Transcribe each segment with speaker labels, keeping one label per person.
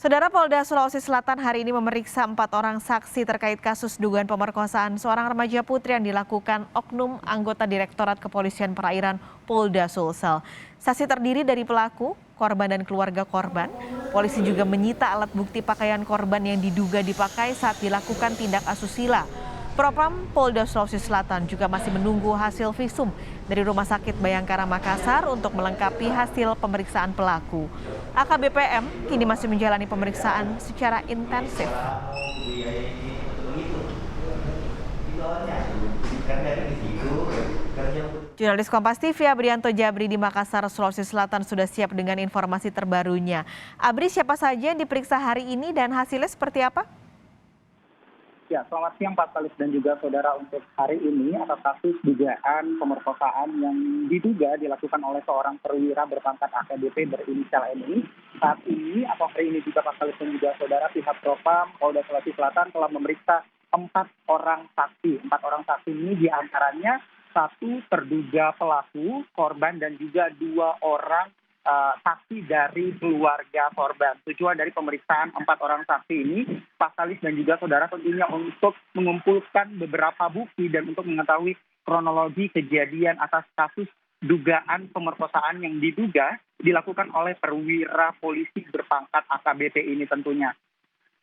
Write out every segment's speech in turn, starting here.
Speaker 1: Saudara Polda Sulawesi Selatan hari ini memeriksa 4 orang saksi terkait kasus dugaan pemerkosaan seorang remaja putri yang dilakukan oknum anggota Direktorat Kepolisian Perairan Polda Sulsel. Saksi terdiri dari pelaku, korban dan keluarga korban. Polisi juga menyita alat bukti pakaian korban yang diduga dipakai saat dilakukan tindak asusila. Propam Polda Sulawesi Selatan juga masih menunggu hasil visum dari Rumah Sakit Bayangkara Makassar untuk melengkapi hasil pemeriksaan pelaku. AKBPM kini masih menjalani pemeriksaan secara intensif. Jurnalis Kompas TV Abrianto Jabri di Makassar, Sulawesi Selatan sudah siap dengan informasi terbarunya. Abri, siapa saja yang diperiksa hari ini dan hasilnya seperti apa?
Speaker 2: Ya, selamat siang Pak Kalis dan juga saudara. Untuk hari ini atas kasus dugaan pemerkosaan yang diduga dilakukan oleh seorang perwira berpangkat AKBP berinisial MI. Saat ini atau hari ini juga Pak Kalis dan juga saudara, pihak Propam Polda Sulawesi Selatan telah memeriksa 4 orang saksi. 4 orang saksi ini diantaranya 1 terduga pelaku, korban dan juga 2 orang saksi dari keluarga korban. Tujuan dari pemeriksaan 4 orang saksi ini, Pak Kalis dan juga saudara, tentunya untuk mengumpulkan beberapa bukti dan untuk mengetahui kronologi kejadian atas kasus dugaan pemerkosaan yang diduga dilakukan oleh perwira polisi berpangkat AKBP ini tentunya.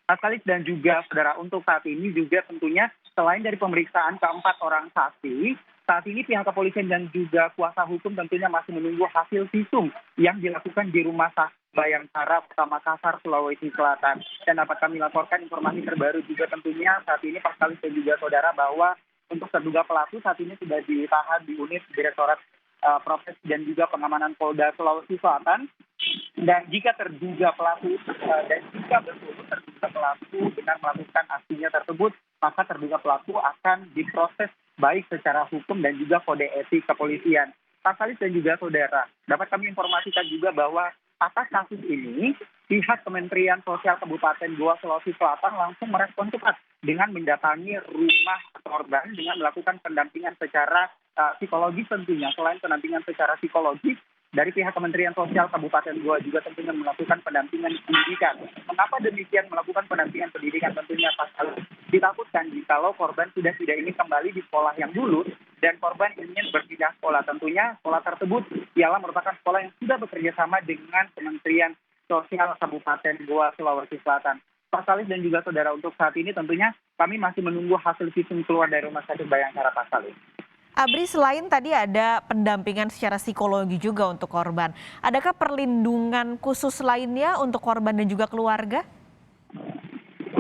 Speaker 2: Pak Kalis dan juga saudara, untuk saat ini juga tentunya selain dari pemeriksaan ke-4 orang saksi, saat ini pihak kepolisian dan juga kuasa hukum tentunya masih menunggu hasil visum yang dilakukan di Rumah Sakit Bayangkara Kota Makassar, Sulawesi Selatan. Dan dapat kami laporkan informasi terbaru juga tentunya saat ini Pak Kalis dan juga saudara, bahwa untuk terduga pelaku saat ini sudah ditahan di unit Direktorat Proses dan juga Pengamanan Polda Sulawesi Selatan. Dan jika terduga pelaku dan jika betul terduga pelaku benar melakukan aksinya tersebut, maka terduga pelaku akan diproses baik secara hukum dan juga kode etik kepolisian. Pak Kalis dan juga saudara, dapat kami informasikan juga bahwa atas kasus ini, pihak Kementerian Sosial Kabupaten Goa Sulawesi Selatan langsung merespon cepat dengan mendatangi rumah korban dengan melakukan pendampingan secara psikologis tentunya. Selain pendampingan secara psikologis, dari pihak Kementerian Sosial Kabupaten Goa juga tentunya melakukan pendampingan pendidikan. Mengapa demikian melakukan pendampingan pendidikan? Tentunya Pak Kalis, ditakutkan jikalau korban sudah tidak ingin kembali di sekolah yang dulu dan korban ingin berpindah sekolah. Tentunya sekolah tersebut ialah merupakan sekolah yang sudah bekerja sama dengan Kementerian Sosial Kabupaten Goa Sulawesi Selatan. Pak Kalis dan juga saudara, untuk saat ini tentunya kami masih menunggu hasil visum keluar dari Rumah Sakit Bayangkara, Pak Kalis.
Speaker 1: Abri, selain tadi ada pendampingan secara psikologi juga untuk korban, adakah perlindungan khusus lainnya untuk korban dan juga keluarga?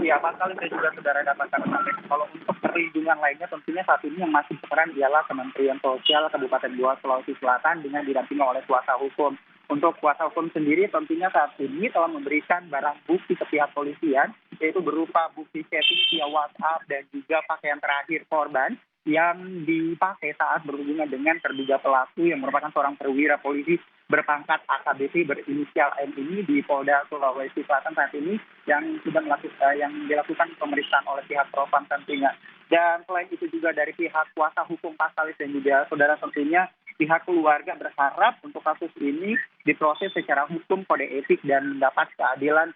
Speaker 2: Ya, Pak Kalis dan juga saudara, dapat kami sampaikan kalau untuk perlindungan lainnya tentunya saat ini yang masih berperan ialah Kementerian Sosial Kabupaten Goa Sulawesi Selatan dengan didampingi oleh kuasa hukum. Untuk kuasa hukum sendiri tentunya saat ini telah memberikan barang bukti ke pihak polisian, yaitu berupa bukti chatting via WhatsApp dan juga pakaian terakhir korban yang dipakai saat berhubungan dengan terduga pelaku yang merupakan seorang perwira polisi berpangkat AKBP berinisial M ini di Polda Sulawesi Selatan saat ini yang sudah dilakukan pemeriksaan oleh pihak Propam tentunya. Dan selain itu juga dari pihak kuasa hukum Pak Kalis dan juga saudara, tentunya pihak keluarga berharap untuk kasus ini diproses secara hukum, kode etik dan mendapat keadilan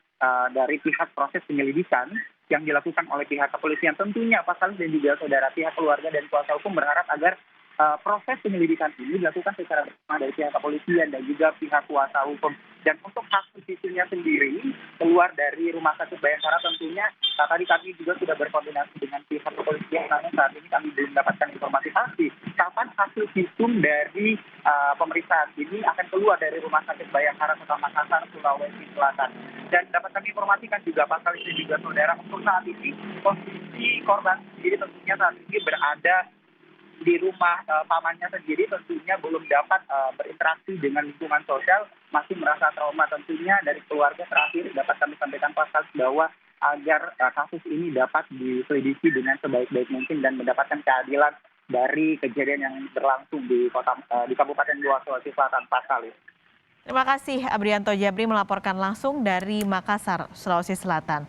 Speaker 2: dari pihak proses penyelidikan yang dilakukan oleh pihak kepolisian. Tentunya Pak Kalis dan juga saudara, pihak keluarga dan kuasa hukum berharap agar proses penyelidikan ini dilakukan secara bersama dari pihak kepolisian dan juga pihak kuasa hukum. Dan untuk hasil visumnya sendiri keluar dari Rumah Sakit Bayangkara tentunya tadi kami juga sudah berkoordinasi dengan pihak kepolisian, namun saat ini kami belum mendapatkan informasi pasti kapan hasil visum dari pemeriksaan ini akan keluar dari Rumah Sakit Bayangkara Kota Makassar, Sulawesi Selatan. Dan dapat kami informasikan juga Pak Kalis dan juga saudara, untuk saat ini kondisi korban sendiri tentunya saat ini berada di rumah pamannya sendiri, tentunya belum dapat berinteraksi dengan lingkungan sosial, masih merasa trauma. Tentunya dari keluarga terakhir dapat kami sampaikan Pak Kalis bahwa agar kasus ini dapat diselidiki dengan sebaik-baik mungkin dan mendapatkan keadilan dari kejadian yang berlangsung di Kabupaten Goa Sulawesi Selatan, Pak Kalis.
Speaker 1: Terima kasih Abrianto Jabri melaporkan langsung dari Makassar, Sulawesi Selatan.